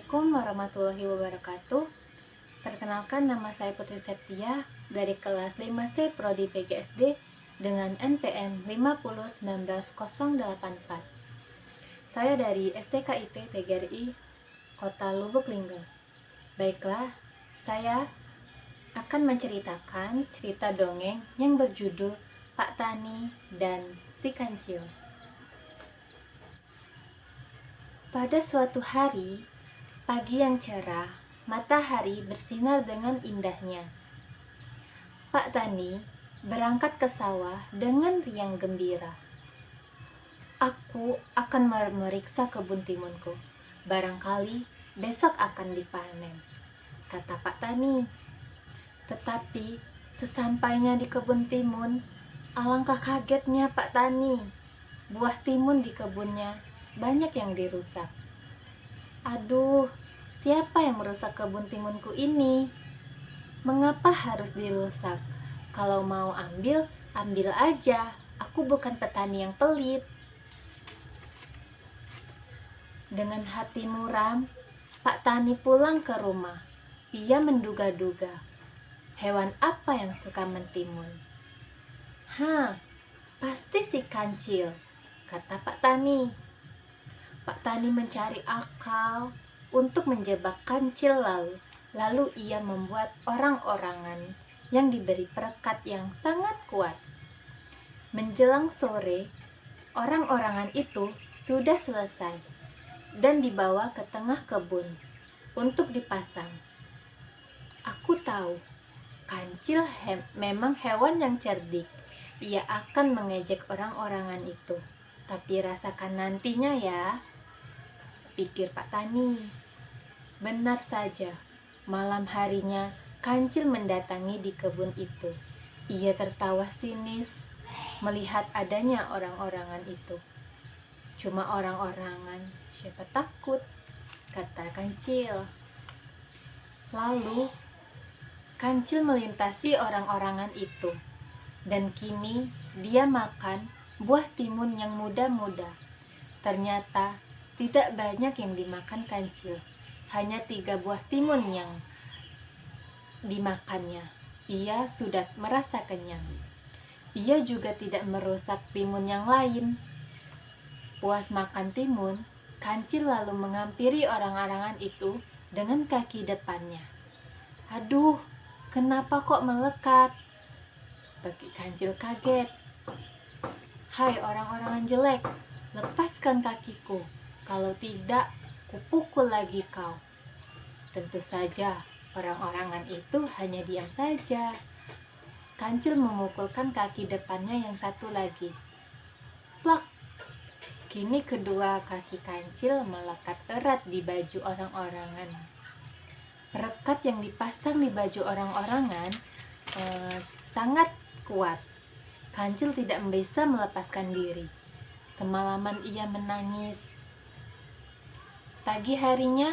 Assalamualaikum warahmatullahi wabarakatuh. Perkenalkan, nama saya Putri Septia dari kelas 5C Prodi PGSD dengan NPM 5019084. Saya dari STKIP PGRI Kota Lubuk Linggau. Baiklah, saya akan menceritakan cerita dongeng yang berjudul Pak Tani dan Si Kancil. Pada suatu hari, pagi yang cerah, matahari bersinar dengan indahnya. Pak Tani berangkat ke sawah dengan riang gembira. Aku akan memeriksa kebun timunku. Barangkali besok akan dipanen, kata Pak Tani. Tetapi sesampainya di kebun timun, alangkah kagetnya Pak Tani. Buah timun di kebunnya banyak yang dirusak. Aduh, siapa yang merusak kebun timunku ini? Mengapa harus dirusak? Kalau mau ambil, ambil aja. Aku bukan petani yang pelit. Dengan hati muram, Pak Tani pulang ke rumah. Ia menduga-duga, hewan apa yang suka mentimun? Pasti si kancil, kata Pak Tani. Pak Tani mencari akal untuk menjebak kancil lalu ia membuat orang-orangan yang diberi perekat yang sangat kuat. Menjelang sore, orang-orangan itu sudah selesai dan dibawa ke tengah kebun untuk dipasang. Aku tahu, kancil memang hewan yang cerdik. Ia akan mengejek orang-orangan itu. Tapi rasakan nantinya ya, pikir Pak Tani. Benar saja, malam harinya kancil mendatangi di kebun itu. Ia tertawa sinis melihat adanya orang-orangan itu. Cuma orang-orangan, siapa takut, kata kancil. Lalu kancil melintasi orang-orangan itu, dan kini dia makan buah timun yang muda-muda. Ternyata tidak banyak yang dimakan kancil, hanya 3 buah timun yang dimakannya. Ia sudah merasa kenyang. Ia juga tidak merusak timun yang lain. Puas makan timun, kancil lalu menghampiri orang-orangan itu dengan kaki depannya. Aduh, kenapa kok melekat? Bagi kancil kaget. Hai orang-orangan jelek, lepaskan kakiku. Kalau tidak, kupukul lagi kau. Tentu saja, orang-orangan itu hanya diam saja. Kancil memukulkan kaki depannya yang satu lagi. Plak! Kini kedua kaki kancil melekat erat di baju orang-orangan. Perekat yang dipasang di baju orang-orangan sangat kuat. Kancil tidak bisa melepaskan diri. Semalaman ia menangis. Pagi harinya,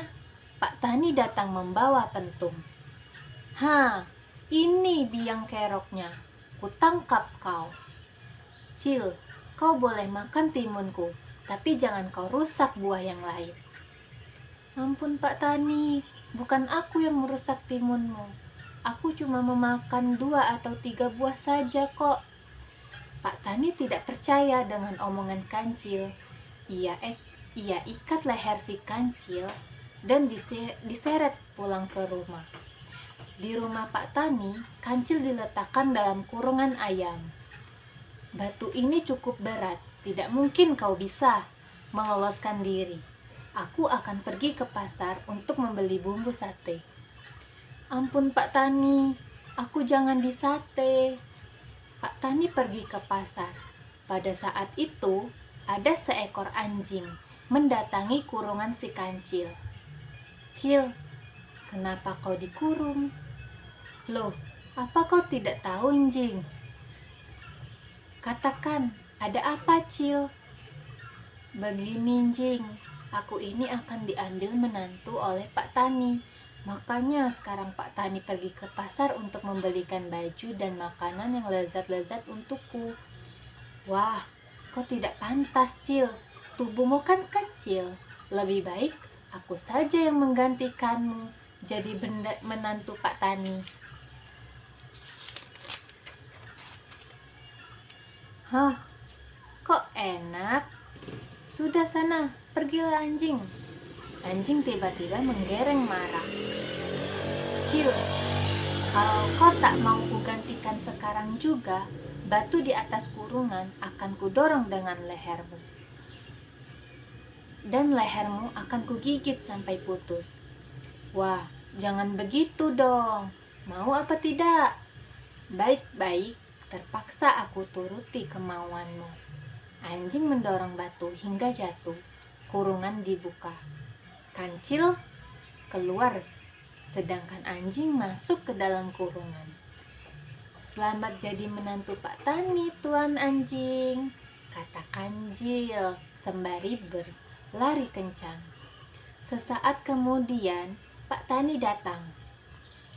Pak Tani datang membawa pentung. Ini biang keroknya. Kutangkap kau. Cil, kau boleh makan timunku, tapi jangan kau rusak buah yang lain. Ampun Pak Tani, bukan aku yang merusak timunmu. Aku cuma memakan 2 atau 3 buah saja kok. Pak Tani tidak percaya dengan omongan kancil. Ia ikat leher si kancil dan diseret pulang ke rumah. Di rumah Pak Tani, kancil diletakkan dalam kurungan ayam. Batu ini cukup berat, tidak mungkin kau bisa meloloskan diri. Aku akan pergi ke pasar untuk membeli bumbu sate. Ampun Pak Tani, aku jangan disate. Pak Tani pergi ke pasar. Pada saat itu, ada seekor anjing mendatangi kurungan si kancil. Cil, kenapa kau dikurung? Loh, apa kau tidak tahu, anjing? Katakan, ada apa, Cil? Begini, anjing, aku ini akan diambil menantu oleh Pak Tani. Makanya sekarang Pak Tani pergi ke pasar untuk membelikan baju dan makanan yang lezat-lezat untukku. Wah, kau tidak pantas, Cil. Tubuhmu kan kecil. Lebih baik Aku saja yang menggantikanmu jadi menantu Pak Tani. Hah, kok enak? Sudah sana, pergilah anjing. Anjing tiba-tiba menggereng marah. Cil, kalau kau tak mau kugantikan sekarang juga, batu di atas kurungan akan kudorong dengan lehermu. Dan lehermu akan kugigit sampai putus. Wah, jangan begitu dong. Mau apa tidak? Baik-baik, terpaksa aku turuti kemauanmu. Anjing mendorong batu hingga jatuh. Kurungan dibuka. Kancil keluar, sedangkan anjing masuk ke dalam kurungan. Selamat jadi menantu Pak Tani, Tuan Anjing, kata Kancil sembari berlari kencang. Sesaat kemudian, Pak Tani datang.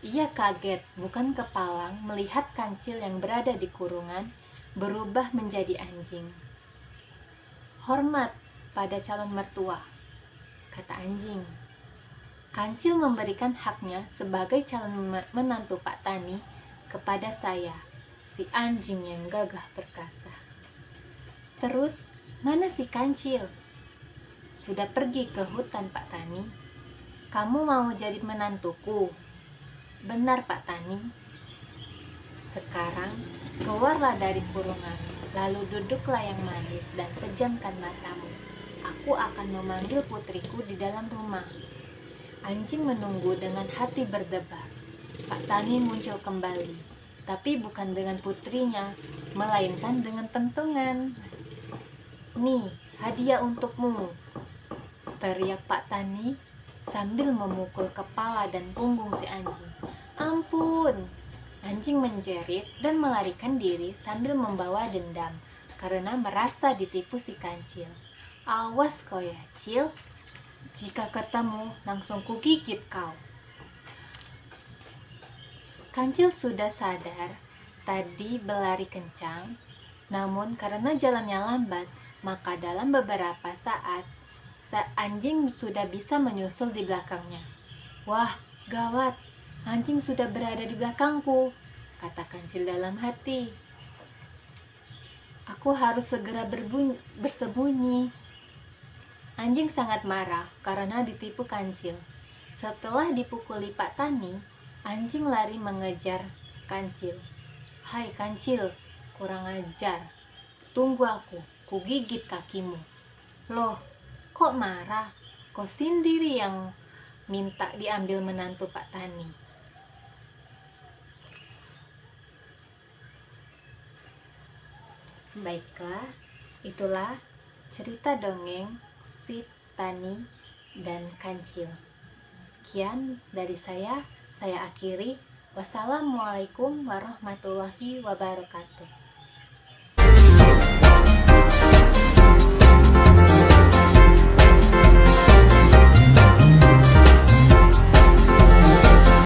Ia kaget, bukan kepalang, melihat Kancil yang berada di kurungan berubah menjadi anjing. Hormat pada calon mertua, kata anjing. Kancil memberikan haknya sebagai calon menantu Pak Tani kepada saya, si anjing yang gagah perkasa. Terus, mana si Kancil? Sudah pergi ke hutan, Pak Tani. Kamu mau jadi menantuku? Benar, Pak Tani. Sekarang, keluarlah dari kurungan, lalu duduklah yang manis dan pejamkan matamu. Aku akan memanggil putriku di dalam rumah. Anjing menunggu dengan hati berdebar. Pak Tani muncul kembali, tapi bukan dengan putrinya, melainkan dengan pentungan. Nih, hadiah untukmu, teriak Pak Tani sambil memukul kepala dan punggung si anjing. Ampun! Anjing menjerit dan melarikan diri sambil membawa dendam karena merasa ditipu si Kancil. Awas kau ya, Cil. Jika ketemu, langsung kugigit kau. Kancil sudah sadar tadi berlari kencang, namun karena jalannya lambat, maka dalam beberapa saat anjing sudah bisa menyusul di belakangnya. Wah, gawat, anjing sudah berada di belakangku, kata Kancil dalam hati. Aku harus segera bersembunyi. Anjing sangat marah karena ditipu Kancil. Setelah dipukuli Pak Tani, anjing lari mengejar Kancil. Hai Kancil, kurang ajar. Tunggu aku, kugigit kakimu. Loh, kok marah? Kau sendiri yang minta diambil menantu Pak Tani. Baiklah, itulah cerita dongeng si Tani dan Kancil. Sekian dari saya akhiri. Wassalamualaikum warahmatullahi wabarakatuh.